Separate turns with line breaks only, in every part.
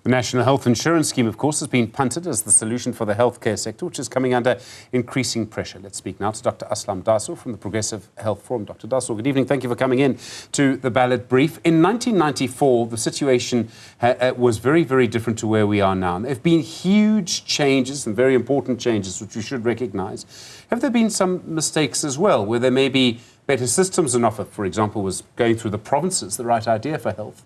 The National Health Insurance Scheme, of course, has been punted as the solution for the healthcare sector, which is coming under increasing pressure. Let's speak now to Dr. Aslam Dasoo from the Progressive Health Forum. Dr. Dasoo, good evening. Thank you for coming in to the Ballot Brief. In 1994, the situation was very, very different to where we are now. There have been huge changes and very important changes, which we should recognise. Have there been some mistakes as well, where there may be better systems on offer? For example, was going through the provinces the right idea for health?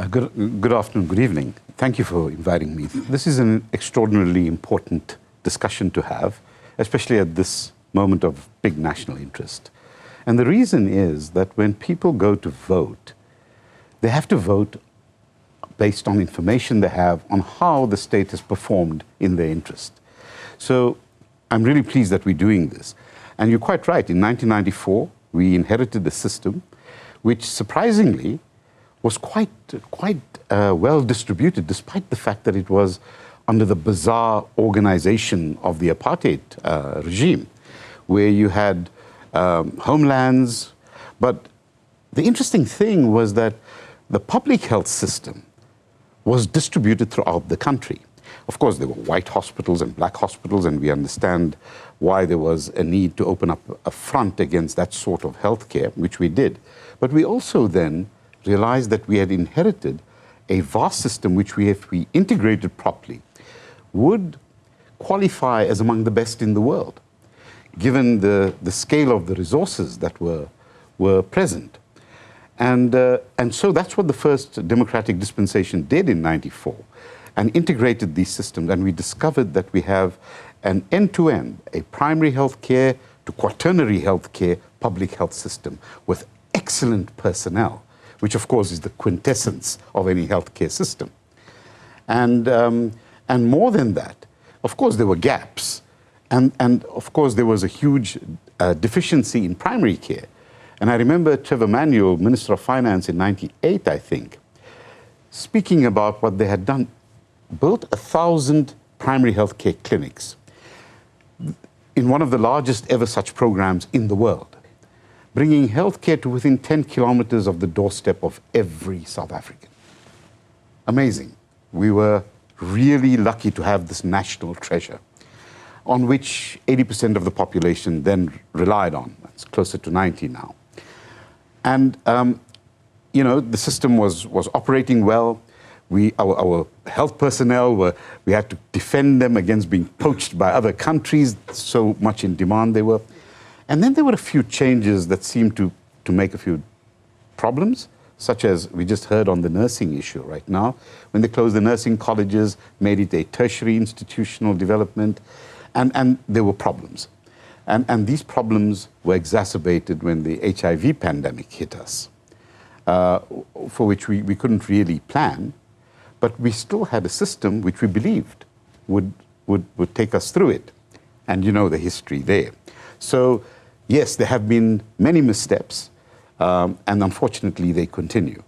Good afternoon, good evening. Thank you for inviting me. This is an extraordinarily important discussion to have, especially at this moment of big national interest. And the reason is that when people go to vote, they have to vote based on information they have on how the state has performed in their interest. So I'm really pleased that we're doing this. And you're quite right, in 1994, we inherited a system which surprisingly was quite well distributed, despite the fact that it was under the bizarre organization of the apartheid regime, where you had homelands. But the interesting thing was that the public health system was distributed throughout the country. Of course, there were white hospitals and black hospitals, and we understand why there was a need to open up a front against that sort of healthcare, which we did. But we also then realized that we had inherited a vast system which if we integrated properly, would qualify as among the best in the world, given the scale of the resources that were present. And so that's what the first democratic dispensation did in '94, and integrated these systems. And we discovered that we have an end-to-end, a primary health care to quaternary health care public health system with excellent personnel, which of course is the quintessence of any healthcare system. And more than that, of course there were gaps. And of course there was a huge deficiency in primary care. And I remember Trevor Manuel, Minister of Finance in '98, I think, speaking about what they had done, built 1,000 primary healthcare clinics in one of the largest ever such programs in the world, bringing healthcare to within 10 kilometers of the doorstep of every South African. Amazing. We were really lucky to have this national treasure on which 80% of the population then relied on. It's closer to 90 now. And, you know, the system was operating well. Our health personnel we had to defend them against being poached by other countries, so much in demand they were. And then there were a few changes that seemed to make a few problems, such as we just heard on the nursing issue right now, when they closed the nursing colleges, made it a tertiary institutional development, and there were problems. And these problems were exacerbated when the HIV pandemic hit us, for which we couldn't really plan, but we still had a system which we believed would take us through it. And you know the history there. So yes, there have been many missteps, and unfortunately they continue.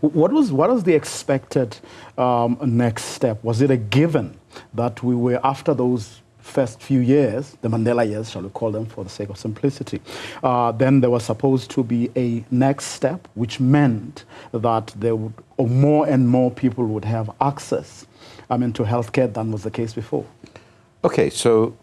What was the expected next step? Was it a given that we were, after those first few years, the Mandela years, shall we call them for the sake of simplicity, then there was supposed to be a next step, which meant that there would, or more and more people would have access, to healthcare than was the case before? Okay,
so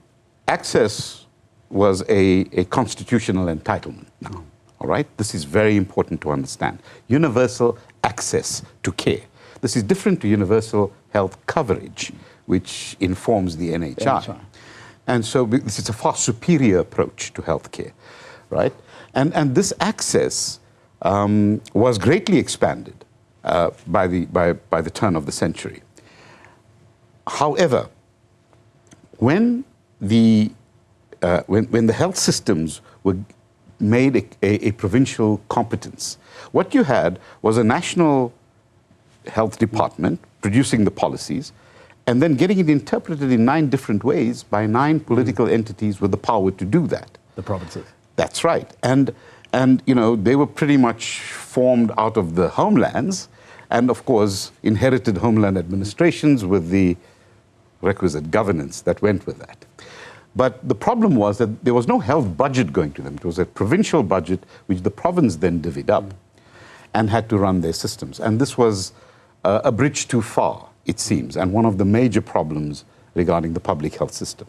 access was a constitutional entitlement now, all right? This is very important to understand. Universal access to care. This is different to universal health coverage, which informs the NHI. And so this is a far superior approach to healthcare, right? And this access was greatly expanded by the turn of the century. However, when the health systems were made a provincial competence, what you had was a national health department producing the policies and then getting it interpreted in 9 different ways by 9 political entities with the power to do that.
The provinces.
That's right. And you know, they were pretty much formed out of the homelands and, of course, inherited homeland administrations with the requisite governance that went with that. But the problem was that there was no health budget going to them. It was a provincial budget, which the province then divvied up and had to run their systems. And this was a bridge too far, it seems, and one of the major problems regarding the public health system.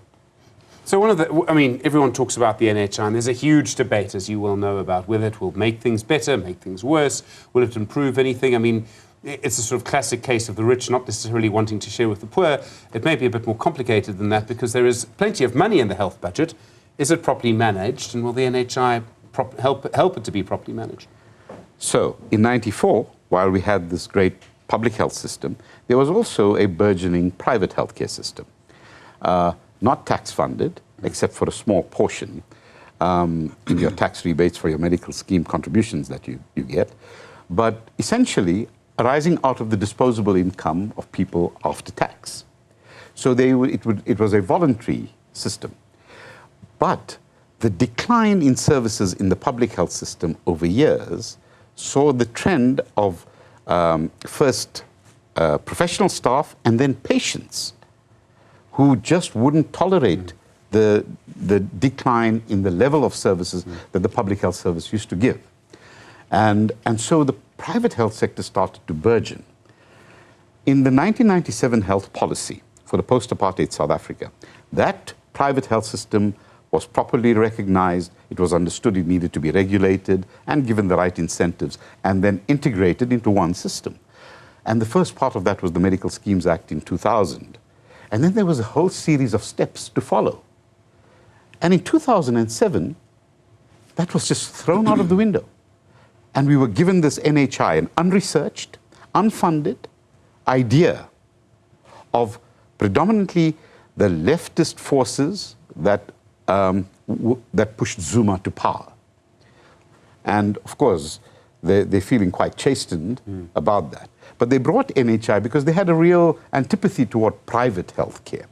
So everyone talks about the NHI, and there's a huge debate, as you well know, about whether it will make things better, make things worse, will it improve anything? I mean, it's a sort of classic case of the rich not necessarily wanting to share with the poor. It may be a bit more complicated than that because there is plenty of money in the health budget. Is it properly managed, and will the NHI help it to be properly managed?
So, in '94, while we had this great public health system, there was also a burgeoning private healthcare system. Not tax-funded, except for a small portion in your tax rebates for your medical scheme contributions that you get, but essentially arising out of the disposable income of people after tax. So it was a voluntary system. But the decline in services in the public health system over years saw the trend of first professional staff and then patients who just wouldn't tolerate the decline in the level of services that the public health service used to give. And so the private health sector started to burgeon. In the 1997 health policy for the post-apartheid South Africa, that private health system was properly recognized, it was understood it needed to be regulated and given the right incentives and then integrated into one system. And the first part of that was the Medical Schemes Act in 2000. And then there was a whole series of steps to follow. And in 2007, that was just thrown out of the window. And we were given this NHI, an unresearched, unfunded idea of predominantly the leftist forces that pushed Zuma to power. And of course, they're feeling quite chastened about that. But they brought NHI because they had a real antipathy toward private health care.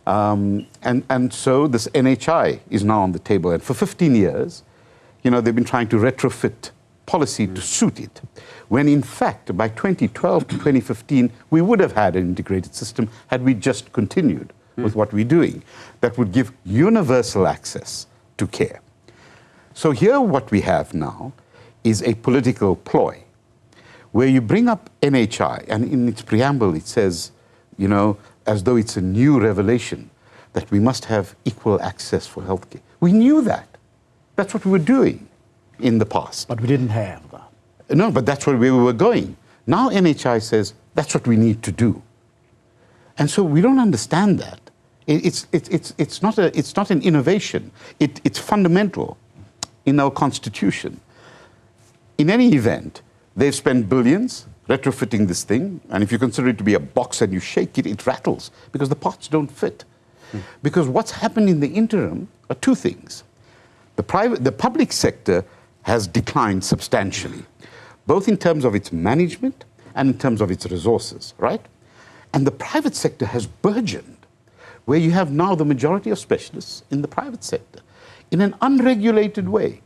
And so this NHI is now on the table. And for 15 years, they've been trying to retrofit policy to suit it. When in fact, by 2012 to 2015, we would have had an integrated system had we just continued with what we're doing. That would give universal access to care. So here what we have now is a political ploy where you bring up NHI, and in its preamble it says, as though it's a new revelation, that we must have equal access for healthcare. We knew that. That's what we were doing in the past.
But we didn't have that.
No, but that's where we were going. Now NHI says that's what we need to do. And so we don't understand that. It's not an innovation. It's fundamental in our constitution. In any event, they've spent billions retrofitting this thing, and if you consider it to be a box and you shake it, it rattles because the parts don't fit. Because what's happened in the interim are two things. The public sector has declined substantially, both in terms of its management and in terms of its resources, right? And the private sector has burgeoned, where you have now the majority of specialists in the private sector in an unregulated way.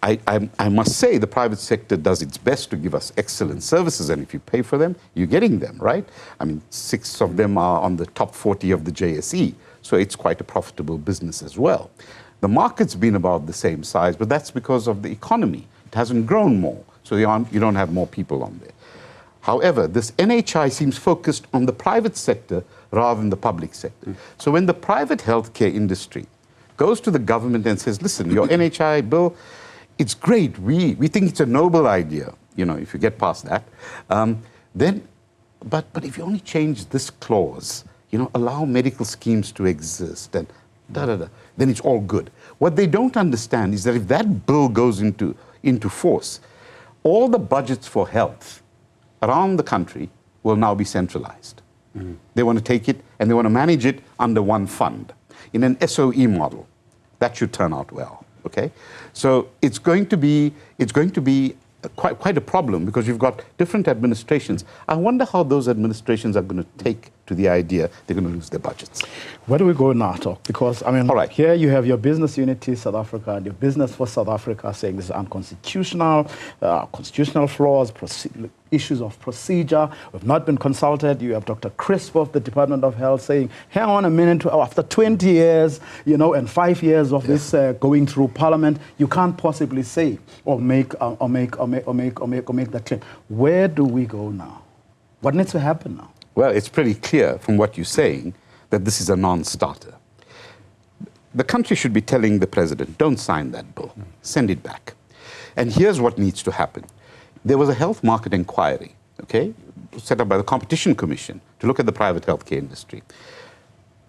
I must say the private sector does its best to give us excellent services, and if you pay for them, you're getting them, right? I mean, 6 of them are on the top 40 of the JSE, so it's quite a profitable business as well. The market's been about the same size, but that's because of the economy. It hasn't grown more, so you don't have more people on there. However, this NHI seems focused on the private sector rather than the public sector. So when the private healthcare industry goes to the government and says, listen, your NHI bill, it's great. We think it's a noble idea, if you get past that. But if you only change this clause, allow medical schemes to exist and then it's all good. What they don't understand is that if that bill goes into force, all the budgets for health around the country will now be centralized. They want to take it and they want to manage it under one fund in an SOE model. That should turn out well. Okay, so it's going to be quite a problem because you've got different administrations. I wonder how those administrations are going to take to the idea they're going to lose their budgets.
Where do we go now, Talk? Because,
All right.
Here you have your business unity, South Africa, and your business for South Africa saying this is unconstitutional, constitutional flaws, issues of procedure. We've not been consulted. You have Dr. Crisp of the Department of Health saying, hang on a minute, after 20 years, and 5 years of this going through Parliament, you can't possibly say or make that claim. Where do we go now? What needs to happen now?
Well, it's pretty clear from what you're saying that this is a non-starter. The country should be telling the president, don't sign that bill, send it back. And here's what needs to happen. There was a health market inquiry, okay, set up by the Competition Commission to look at the private healthcare industry.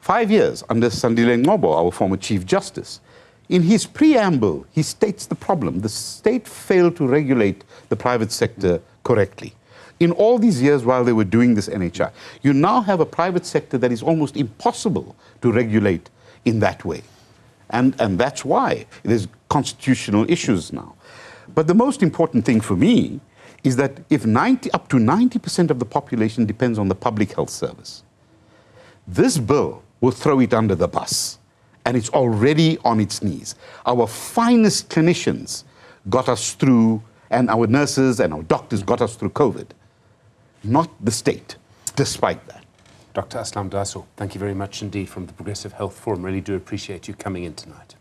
5 years under Sandile Ngobo, our former Chief Justice. In his preamble, he states the problem. The state failed to regulate the private sector correctly. In all these years while they were doing this NHI, you now have a private sector that is almost impossible to regulate in that way. And that's why there's constitutional issues now. But the most important thing for me is that if up to 90% of the population depends on the public health service, this bill will throw it under the bus. And it's already on its knees. Our finest clinicians got us through, and our nurses and our doctors got us through COVID. Not the state, despite that.
Dr. Aslam Dasoo, thank you very much indeed from the Progressive Health Forum. Really do appreciate you coming in tonight.